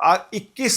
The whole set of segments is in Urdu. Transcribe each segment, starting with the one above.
21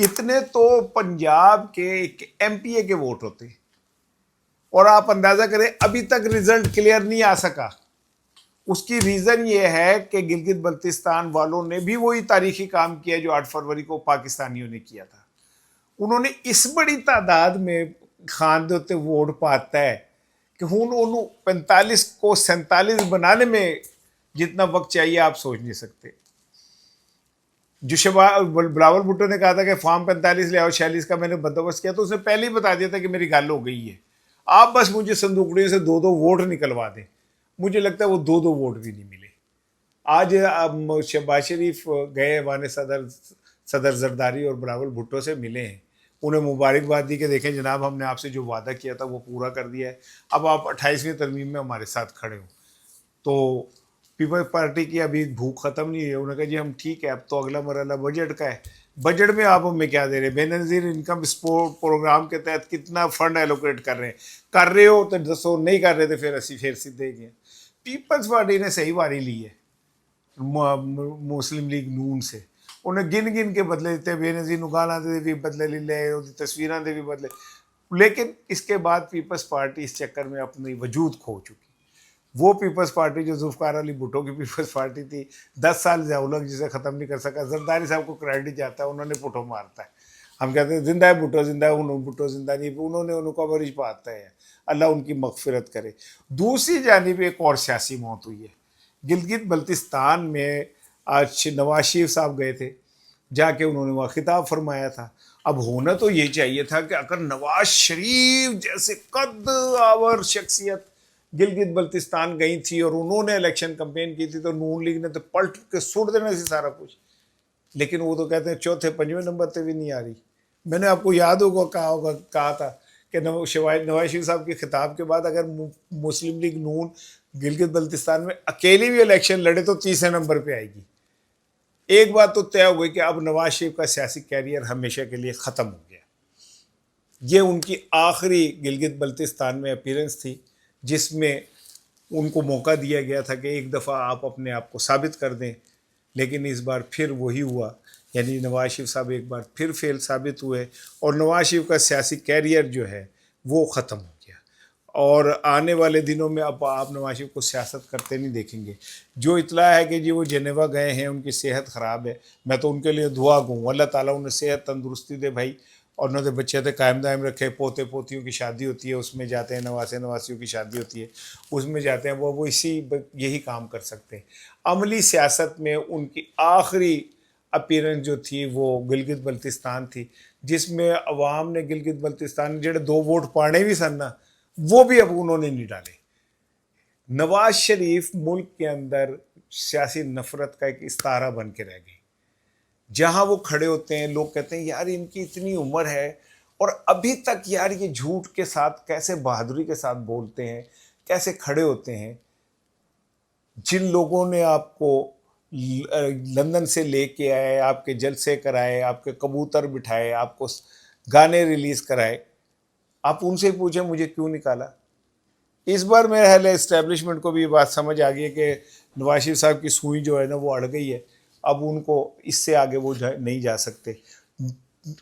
اتنے تو پنجاب کے ایم پی اے کے ووٹ ہوتے ہیں، اور آپ اندازہ کریں ابھی تک رزلٹ کلیئر نہیں آ سکا۔ اس کی ریزن یہ ہے کہ گلگت بلتستان والوں نے بھی وہی تاریخی کام کیا جو 8 فروری کو پاکستانیوں نے کیا تھا۔ انہوں نے اس بڑی تعداد میں خان دے اتنے ووٹ پاتا ہے کہ ہوں انہوں 45 کو 47 بنانے میں جتنا وقت چاہیے آپ سوچ نہیں سکتے۔ جو بلاول بھٹو نے کہا تھا کہ فارم 45 لے آؤ 46 کا میں نے بندوبست کیا، تو اس نے پہلے ہی بتا دیا تھا کہ میری گل ہو گئی ہے، آپ بس مجھے صندوقڑیوں سے 2 ووٹ نکلوا دیں۔ مجھے لگتا ہے وہ 2 ووٹ بھی نہیں ملے۔ آج شہباز شریف گئے ایوان صدر زرداری اور بلاول بھٹو سے ملے ہیں، انہیں مبارکباد دی کہ دیکھیں جناب ہم نے آپ سے جو وعدہ کیا تھا وہ پورا کر دیا ہے، اب آپ 28ویں ترمیم میں ہمارے ساتھ کھڑے ہوں۔ تو پیپلز پارٹی کی ابھی بھوک ختم نہیں ہے، انہوں نے کہا جی ہم ٹھیک ہے، اب تو اگلا مرحلہ بجٹ کا ہے، بجٹ میں آپ ہمیں کیا دے رہے ہیں؟ بے نظیر انکم سپورٹ پروگرام کے تحت کتنا فنڈ ایلوکیٹ کر رہے ہو تو دسو، نہیں کر رہے تو پھر سیدھے گئے۔ پیپلز پارٹی نے صحیح واری لی ہے مسلم لیگ نون سے، انہیں گن گن کے بدلے دیتے، بے نظیر نگالاں دے بھی بدلے لے لے، تصویراں دے بھی بدلے، لیکن اس کے بعد پیپلز پارٹی اس چکر میں اپنی وجود کھو چکی۔ وہ پیپلز پارٹی جو ذوالفقار علی بھٹو کی پیپلز پارٹی تھی، 10 سال ضیاءالحق جسے ختم نہیں کر سکا، زرداری صاحب کو کریڈٹ جاتا ہے، انہوں نے پٹھو مارتا ہے، ہم کہتے ہیں زندہ ہے بھٹو، زندہ ہے انہوں، بھٹو زندہ نہیں، انہوں نے ان کو کوریج پاتا ہے، اللہ ان کی مغفرت کرے۔ دوسری جانب ایک اور سیاسی موت ہوئی ہے گلگت بلتستان میں۔ آج نواز شریف صاحب گئے تھے، جا کے انہوں نے وہاں خطاب فرمایا تھا۔ اب ہونا تو یہ چاہیے تھا کہ اگر نواز شریف جیسے قد آور شخصیت گلگت بلتستان گئی تھی اور انہوں نے الیکشن کمپین کی تھی تو نون لیگ نے تو پلٹ کے سٹ دینا سی سارا کچھ، لیکن وہ تو کہتے ہیں چوتھے 5ویں نمبر پہ بھی نہیں آ رہی۔ میں نے آپ کو یاد ہوگا کہا تھا کہ نواز شریف صاحب کے خطاب کے بعد اگر مسلم لیگ نون گلگت بلتستان میں اکیلی بھی الیکشن لڑے تو 30 نمبر پہ آئے گی۔ ایک بات تو طے ہو گئی کہ اب نواز شریف کا سیاسی کیریئر ہمیشہ کے لیے ختم ہو گیا۔ یہ ان کی آخری گلگت بلتستان میں اپیرنس تھی جس میں ان کو موقع دیا گیا تھا کہ ایک دفعہ آپ اپنے آپ کو ثابت کر دیں، لیکن اس بار پھر وہی ہوا، یعنی نواز شریف صاحب ایک بار پھر فیل ثابت ہوئے اور نواز شریف کا سیاسی کیریئر جو ہے وہ ختم ہو گیا۔ اور آنے والے دنوں میں اب آپ نواز شریف کو سیاست کرتے نہیں دیکھیں گے۔ جو اطلاع ہے کہ جی وہ جنیوا گئے ہیں، ان کی صحت خراب ہے، میں تو ان کے لیے دعا گوں، اللہ تعالیٰ انہیں صحت تندرستی دے بھائی، اور انہوں نے بچے تھے قائم دائم رکھے، پوتے پوتیوں کی شادی ہوتی ہے اس میں جاتے ہیں، نواسے نواسیوں کی شادی ہوتی ہے اس میں جاتے ہیں، وہ یہی کام کر سکتے ہیں۔ عملی سیاست میں ان کی آخری اپیرنس جو تھی وہ گلگت بلتستان تھی، جس میں عوام نے گلگت بلتستان جڑے 2 ووٹ پانے بھی سن نا، وہ بھی اب انہوں نے نہیں ڈالے۔ نواز شریف ملک کے اندر سیاسی نفرت کا ایک استعارہ بن کے رہ گئی۔ جہاں وہ کھڑے ہوتے ہیں لوگ کہتے ہیں یار ان کی اتنی عمر ہے اور ابھی تک یار یہ جھوٹ کے ساتھ کیسے بہادری کے ساتھ بولتے ہیں، کیسے کھڑے ہوتے ہیں۔ جن لوگوں نے آپ کو لندن سے لے کے آئے، آپ کے جلسے کرائے، آپ کے کبوتر بٹھائے، آپ کو گانے ریلیز کرائے، آپ ان سے پوچھیں مجھے کیوں نکالا۔ اس بار میرے خیال ہے اسٹیبلشمنٹ کو بھی یہ بات سمجھ آ گئی ہے کہ نواز شریف صاحب کی سوئی جو ہے نا وہ اڑ گئی ہے، اب ان کو اس سے آگے وہ نہیں جا سکتے۔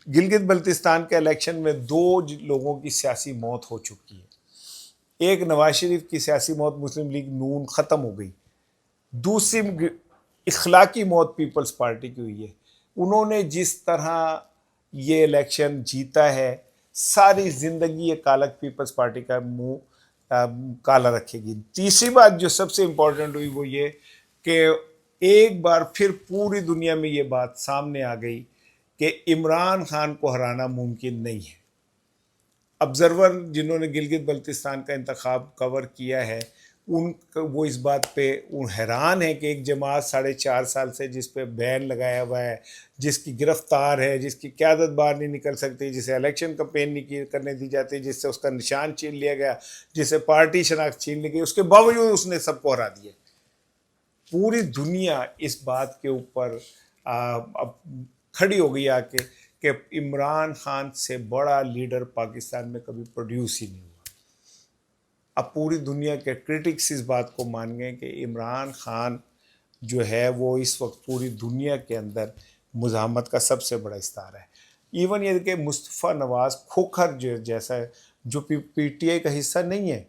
گلگت بلتستان کے الیکشن میں 2 لوگوں کی سیاسی موت ہو چکی ہے۔ ایک نواز شریف کی سیاسی موت مسلم لیگ نون ختم ہو گئی، دوسری اخلاقی موت پیپلز پارٹی کی ہوئی ہے۔ انہوں نے جس طرح یہ الیکشن جیتا ہے ساری زندگی یہ کالک پیپلز پارٹی کا منہ کالا رکھے گی۔ تیسری بات جو سب سے امپورٹنٹ ہوئی وہ یہ کہ ایک بار پھر پوری دنیا میں یہ بات سامنے آ گئی کہ عمران خان کو ہرانا ممکن نہیں ہے۔ آبزرور جنہوں نے گلگت بلتستان کا انتخاب کور کیا ہے وہ اس بات پہ حیران ہے کہ ایک جماعت 4.5 سال سے جس پہ بین لگایا ہوا ہے، جس کی گرفتار ہے، جس کی قیادت باہر نہیں نکل سکتی، جسے الیکشن کمپین نہیں کرنے دی جاتی، جس سے اس کا نشان چھین لیا گیا، جسے پارٹی شناخت چھین لی گئی، اس کے باوجود اس نے سب کو ہرا دیا۔ پوری دنیا اس بات کے اوپر اب کھڑی ہو گئی آ کے کہ عمران خان سے بڑا لیڈر پاکستان میں کبھی پروڈیوس ہی نہیں ہوا۔ اب پوری دنیا کے کرٹکس اس بات کو مان گئے کہ عمران خان جو ہے وہ اس وقت پوری دنیا کے اندر مزاحمت کا سب سے بڑا استعارہ ہے۔ ایون یہ کہ مصطفیٰ نواز کھوکھر جیسا ہے جو پی ٹی آئی کا حصہ نہیں ہے،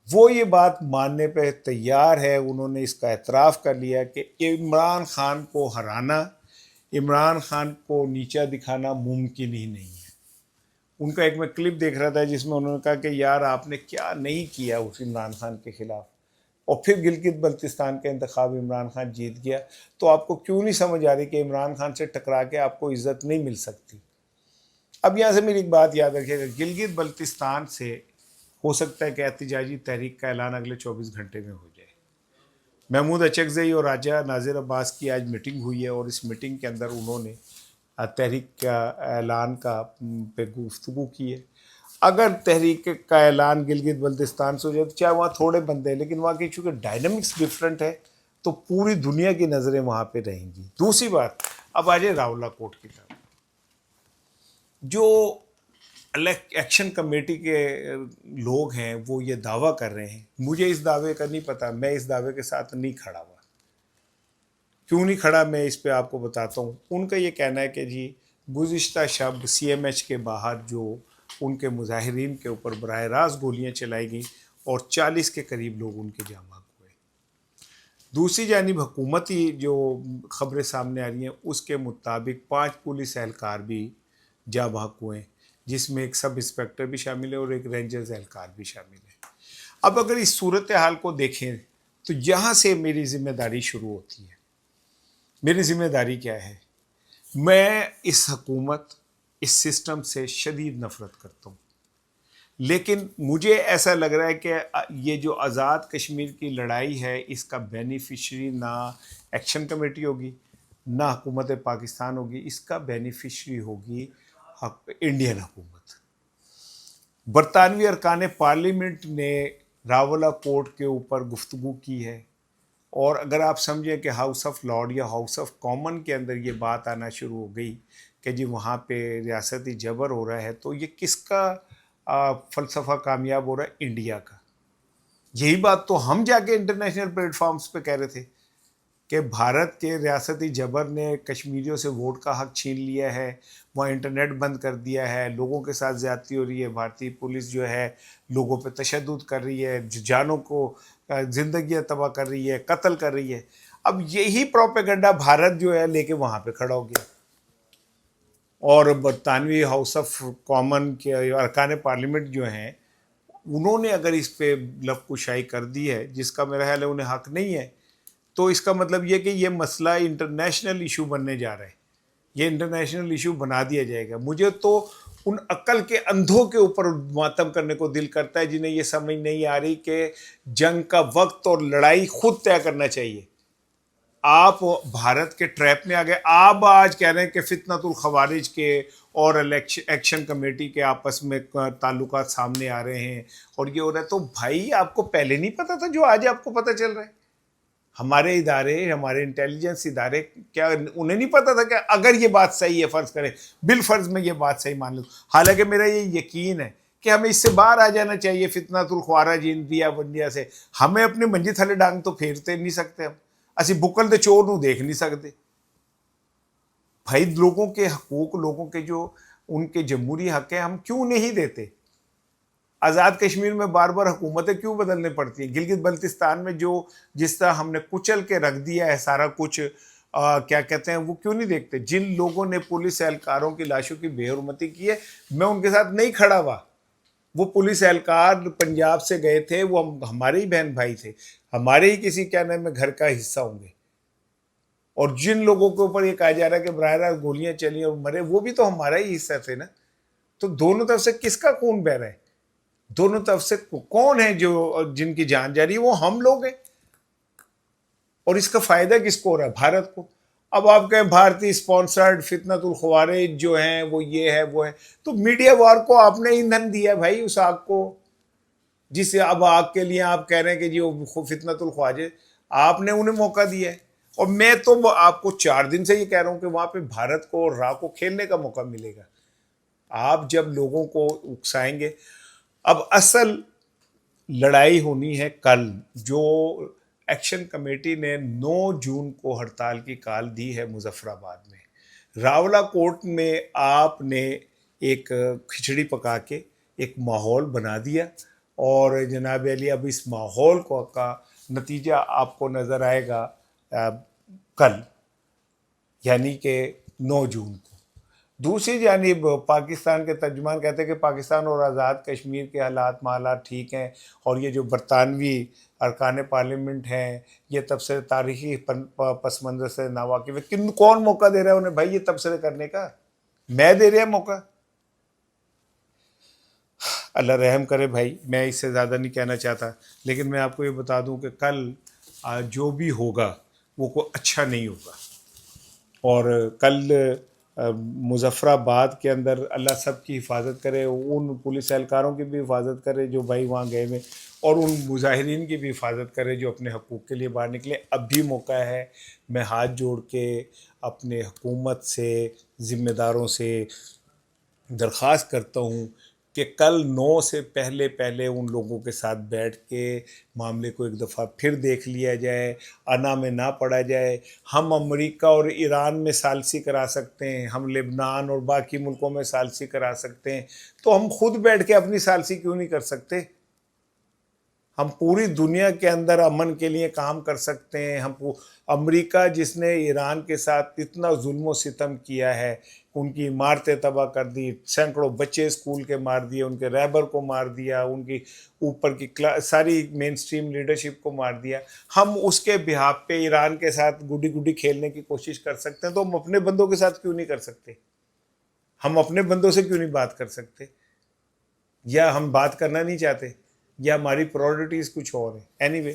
وہ یہ بات ماننے پہ تیار ہے، انہوں نے اس کا اعتراف کر لیا کہ عمران خان کو ہرانا، عمران خان کو نیچا دکھانا ممکن ہی نہیں ہے۔ ان کا ایک میں کلپ دیکھ رہا تھا جس میں انہوں نے کہا کہ یار آپ نے کیا نہیں کیا اس عمران خان کے خلاف، اور پھر گلگت بلتستان کا انتخاب عمران خان جیت گیا، تو آپ کو کیوں نہیں سمجھ آ رہی کہ عمران خان سے ٹکرا کے آپ کو عزت نہیں مل سکتی؟ اب یہاں سے میری ایک بات یاد رکھیے گا، گلگت بلتستان سے ہو سکتا ہے کہ احتجاجی تحریک کا اعلان اگلے 24 گھنٹے میں ہو جائے۔ محمود اچکزئی اور راجہ ناظر عباس کی آج میٹنگ ہوئی ہے، اور اس میٹنگ کے اندر انہوں نے تحریک کا اعلان کا پہ گفتگو کی ہے۔ اگر تحریک کا اعلان گلگت بلتستان سے ہو جائے تو چاہے وہاں تھوڑے بندے ہیں، لیکن وہاں کی چونکہ ڈائنمکس ڈفرینٹ ہے تو پوری دنیا کی نظریں وہاں پہ رہیں گی۔ دوسری بات، اب آ جائے راولا کوٹ کی طرف، جو ایکشن کمیٹی کے لوگ ہیں وہ یہ دعویٰ کر رہے ہیں، مجھے اس دعوے کا نہیں پتا، میں اس دعوے کے ساتھ نہیں کھڑا ہوا۔ کیوں نہیں کھڑا میں اس پہ آپ کو بتاتا ہوں۔ ان کا یہ کہنا ہے کہ جی گزشتہ شب سی ایم ایچ کے باہر جو ان کے مظاہرین کے اوپر براہ راست گولیاں چلائی گئیں اور 40 کے قریب لوگ ان کے جاں بحق ہوئے۔ دوسری جانب حکومتی جو خبریں سامنے آ رہی ہیں اس کے مطابق 5 پولیس اہلکار بھی جاں بحق ہوئے، جس میں ایک سب انسپیکٹر بھی شامل ہے اور ایک رینجرز اہلکار بھی شامل ہے۔ اب اگر اس صورتحال کو دیکھیں تو یہاں سے میری ذمہ داری شروع ہوتی ہے۔ میری ذمہ داری کیا ہے؟ میں اس حکومت، اس سسٹم سے شدید نفرت کرتا ہوں، لیکن مجھے ایسا لگ رہا ہے کہ یہ جو آزاد کشمیر کی لڑائی ہے اس کا بینیفیشری نہ ایکشن کمیٹی ہوگی نہ حکومت پاکستان ہوگی، اس کا بینیفیشری ہوگی انڈین حکومت۔ برطانوی ارکان پارلیمنٹ نے راولا کوٹ کے اوپر گفتگو کی ہے، اور اگر آپ سمجھیں کہ ہاؤس آف لارڈ یا ہاؤس آف کامن کے اندر یہ بات آنا شروع ہو گئی کہ جی وہاں پہ ریاستی جبر ہو رہا ہے، تو یہ کس کا فلسفہ کامیاب ہو رہا ہے؟ انڈیا کا۔ یہی بات تو ہم جا کے انٹرنیشنل پلیٹ فارمز پہ کہہ رہے تھے کہ بھارت کے ریاستی جبر نے کشمیریوں سے ووٹ کا حق چھین لیا ہے، وہاں انٹرنیٹ بند کر دیا ہے، لوگوں کے ساتھ زیادتی ہو رہی ہے، بھارتی پولیس جو ہے لوگوں پہ تشدد کر رہی ہے، جانوں کو زندگیاں تباہ کر رہی ہے، قتل کر رہی ہے۔ اب یہی پروپیگنڈا بھارت جو ہے لے کے وہاں پہ کھڑا ہو گیا، اور برطانوی ہاؤس آف کامن کے ارکان پارلیمنٹ جو ہیں انہوں نے اگر اس پہ لب کشائی کر دی ہے، جس کا میرا خیال ہے انہیں حق نہیں ہے، تو اس کا مطلب یہ کہ یہ مسئلہ انٹرنیشنل ایشو بننے جا رہا ہے، یہ انٹرنیشنل ایشو بنا دیا جائے گا۔ مجھے تو ان عقل کے اندھوں کے اوپر ماتم کرنے کو دل کرتا ہے جنہیں یہ سمجھ نہیں آ رہی کہ جنگ کا وقت اور لڑائی خود طے کرنا چاہیے۔ آپ بھارت کے ٹریپ میں آ گئے، آپ آج کہہ رہے ہیں کہ فتنۃ الخوارج کے اور ایکشن کمیٹی کے آپس میں تعلقات سامنے آ رہے ہیں اور یہ ہو رہا ہے، تو بھائی آپ کو پہلے نہیں پتا تھا جو آج آپ کو پتا چل رہا ہے؟ ہمارے ادارے، ہمارے انٹیلیجنس ادارے، کیا انہیں نہیں پتا تھا کہ اگر یہ بات صحیح ہے، فرض کریں بالفرض میں یہ بات صحیح مان لوں، حالانکہ میرا یہ یقین ہے کہ ہمیں اس سے باہر آ جانا چاہیے فتنۃ الخوارج انڈیا سے۔ ہمیں اپنے منجی تھلے ڈانگ تو پھیرتے نہیں سکتے، ہم اسی بکل دے چور نو دیکھ نہیں سکتے۔ بھائی لوگوں کے حقوق، لوگوں کے جو ان کے جمہوری حق ہیں ہم کیوں نہیں دیتے؟ آزاد کشمیر میں بار بار حکومتیں کیوں بدلنے پڑتی ہیں؟ گلگت بلتستان میں جو جس طرح ہم نے کچل کے رکھ دیا ہے سارا کچھ، کیا کہتے ہیں، وہ کیوں نہیں دیکھتے؟ جن لوگوں نے پولیس اہلکاروں کی لاشوں کی بے حرمتی کی ہے، میں ان کے ساتھ نہیں کھڑا ہوا۔ وہ پولیس اہلکار پنجاب سے گئے تھے، وہ ہمارے ہی بہن بھائی تھے، ہمارے ہی کسی کیا نام ہے گھر کا حصہ ہوں گے، اور جن لوگوں کے اوپر یہ کہا جا رہا ہے کہ براہ راست گولیاں چلی اور مرے، وہ بھی تو ہمارا ہی حصہ تھے نا۔ تو دونوں طرف سے کس کا خون بہ رہا ہے؟ دونوں طرف سے کون ہے جو جن کی جان جا رہی ہے؟ وہ ہم لوگ ہیں، اور اس کا فائدہ کس کو ہو رہا ہے؟ بھارت کو۔ اب آپ کہیں بھارتی اسپانسرڈ فتنۃ الخوارج جو ہیں وہ یہ ہے وہ ہے، تو میڈیا وار کو آپ نے ایندھن دیا بھائی اس آگ کو، جسے اب آگ کے لیے آپ کہہ رہے ہیں کہ جی وہ فتنۃ الخوارج، آپ نے انہیں موقع دیا ہے۔ اور میں تو آپ کو 4 دن سے یہ کہہ رہا ہوں کہ وہاں پہ بھارت کو اور راہ کو کھیلنے کا موقع ملے گا۔ آپ جب لوگوں کو اکسائیں گے، اب اصل لڑائی ہونی ہے کل، جو ایکشن کمیٹی نے 9 جون کو ہڑتال کی کال دی ہے مظفر آباد میں۔ راولا کوٹ میں آپ نے ایک کھچڑی پکا کے ایک ماحول بنا دیا، اور جناب علی اب اس ماحول کا نتیجہ آپ کو نظر آئے گا کل، یعنی کہ 9 جون کو۔ دوسری جانب پاکستان کے ترجمان کہتے ہیں کہ پاکستان اور آزاد کشمیر کے معاملات ٹھیک ہیں، اور یہ جو برطانوی ارکان پارلیمنٹ ہیں یہ تبصرے تاریخی پس منظر سے ناواقف ہے۔ کون موقع دے رہا ہے انہیں بھائی یہ تبصرے کرنے کا؟ میں دے رہا موقع؟ اللہ رحم کرے بھائی، میں اس سے زیادہ نہیں کہنا چاہتا، لیکن میں آپ کو یہ بتا دوں کہ کل جو بھی ہوگا وہ کوئی اچھا نہیں ہوگا، اور کل مظفر آباد کے اندر اللہ سب کی حفاظت کرے، ان پولیس اہلکاروں کی بھی حفاظت کرے جو بھائی وہاں گئے ہوئے، اور ان مظاہرین کی بھی حفاظت کرے جو اپنے حقوق کے لیے باہر نکلے۔ اب بھی موقع ہے، میں ہاتھ جوڑ کے اپنے حکومت سے، ذمہ داروں سے درخواست کرتا ہوں کہ کل 9 سے پہلے ان لوگوں کے ساتھ بیٹھ کے معاملے کو ایک دفعہ پھر دیکھ لیا جائے، انا میں نہ پڑا جائے۔ ہم امریکہ اور ایران میں ثالثی کرا سکتے ہیں، ہم لبنان اور باقی ملکوں میں ثالثی کرا سکتے ہیں، تو ہم خود بیٹھ کے اپنی ثالثی کیوں نہیں کر سکتے؟ ہم پوری دنیا کے اندر امن کے لیے کام کر سکتے ہیں۔ امریکہ جس نے ایران کے ساتھ اتنا ظلم و ستم کیا ہے، ان کی عمارتیں تباہ کر دی، سینکڑوں بچے اسکول کے مار دیے، ان کے رہبر کو مار دیا، ان کی اوپر کی ساری مین سٹریم لیڈرشپ کو مار دیا، ہم اس کے بہاف پہ ایران کے ساتھ گڈی گڈی کھیلنے کی کوشش کر سکتے ہیں، تو ہم اپنے بندوں کے ساتھ کیوں نہیں کر سکتے؟ ہم اپنے بندوں سے کیوں نہیں بات کر سکتے؟ یا ہم بات کرنا نہیں چاہتے، یا ہماری پرائورٹیز کچھ اور ہیں؟ اینی وے،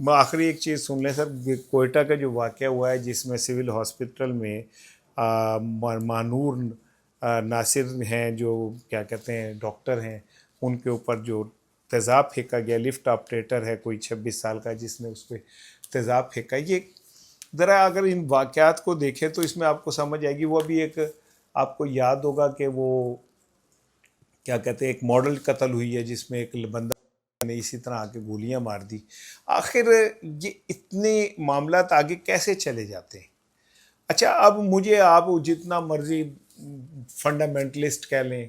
آخری ایک چیز سن لیں سر، کوئٹہ کا جو واقعہ ہوا ہے جس میں سول ہاسپٹل میں مانور ناصر ہیں، جو کیا کہتے ہیں ڈاکٹر ہیں، ان کے اوپر جو تیزاب پھینکا گیا، لفٹ آپریٹر ہے کوئی 26 سال کا جس نے اس پہ تیزاب پھینکا، یہ ذرا اگر ان واقعات کو دیکھیں تو اس میں آپ کو سمجھ آئے گی۔ وہ بھی ایک آپ کو یاد ہوگا کہ وہ کیا کہتے ہیں ایک ماڈل قتل ہوئی ہے جس میں ایک بندہ نے اسی طرح آ کے گولیاں مار دی۔ آخر یہ اتنے معاملات آگے کیسے چلے جاتے ہیں؟ اچھا، اب مجھے آپ جتنا مرضی فنڈامنٹلسٹ کہہ لیں،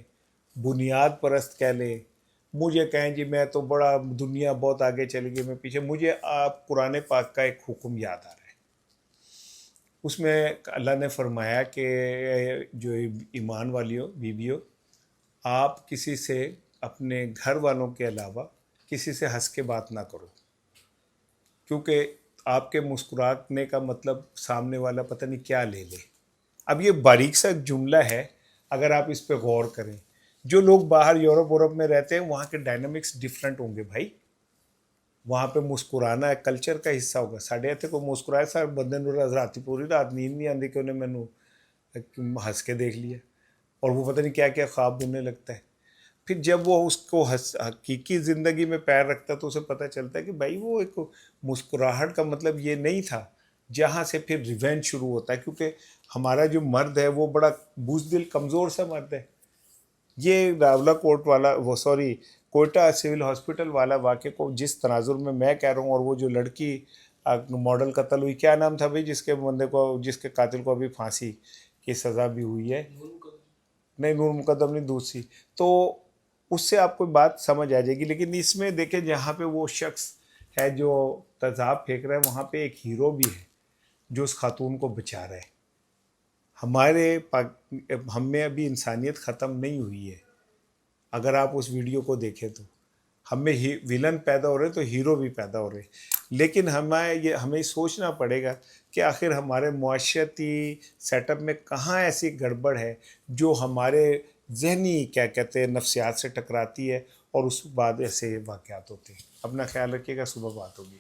بنیاد پرست کہہ لیں، مجھے کہیں جی میں تو بڑا دنیا بہت آگے چلی گئی، میں پیچھے، مجھے آپ قرآن پاک کا ایک حکم یاد آ رہا ہے۔ اس میں اللہ نے فرمایا کہ جو ایمان والیوں بیویوں، آپ کسی سے اپنے گھر والوں کے علاوہ کسی سے ہنس کے بات نہ کرو، کیونکہ آپ کے مسکرانے کا مطلب سامنے والا پتہ نہیں کیا لے لے۔ اب یہ باریک سا جملہ ہے، اگر آپ اس پہ غور کریں، جو لوگ باہر یورپ میں رہتے ہیں وہاں کے ڈائنامکس ڈیفرنٹ ہوں گے بھائی، وہاں پہ مسکرانا ہے کلچر کا حصہ ہوگا۔ ساڑھے اتنے کو مسکرائے سر بندے نو رات پوری رات نیند نہیں آتی کہ انہیں مینو ہنس کے دیکھ لیا، اور وہ پتہ نہیں کیا کیا خواب بننے لگتا ہے۔ پھر جب وہ اس کو حقیقی زندگی میں پیر رکھتا ہے تو اسے پتہ چلتا ہے کہ بھائی وہ ایک مسکراہٹ کا مطلب یہ نہیں تھا، جہاں سے پھر ریونج شروع ہوتا ہے، کیونکہ ہمارا جو مرد ہے وہ بڑا بزدل کمزور سا مرد ہے۔ یہ راولا کوٹ والا کوئٹہ سول ہاسپٹل والا واقعے کو جس تناظر میں کہہ رہا ہوں، اور وہ جو لڑکی ماڈل قتل ہوئی، کیا نام تھا بھائی جس کے قاتل کو ابھی پھانسی کی سزا بھی ہوئی ہے؟ نہیں، نور مقدم نہیں، دوسری۔ تو اس سے آپ کو بات سمجھ آ جائے گی۔ لیکن اس میں دیکھیں جہاں پہ وہ شخص ہے جو تیزاب پھینک رہا ہے، وہاں پہ ایک ہیرو بھی ہے جو اس خاتون کو بچا رہا ہے۔ ہم میں ابھی انسانیت ختم نہیں ہوئی ہے۔ اگر آپ اس ویڈیو کو دیکھیں تو ہم میں ویلن پیدا ہو رہے تو ہیرو بھی پیدا ہو رہے، لیکن ہمیں سوچنا پڑے گا کہ آخر ہمارے معاشرتی سیٹ اپ میں کہاں ایسی گڑبڑ ہے جو ہمارے ذہنی کیا کہتے ہیں نفسیات سے ٹکراتی ہے، اور اس بعد ایسے واقعات ہوتے ہیں۔ اپنا خیال رکھیے گا، صبح بات ہوگی۔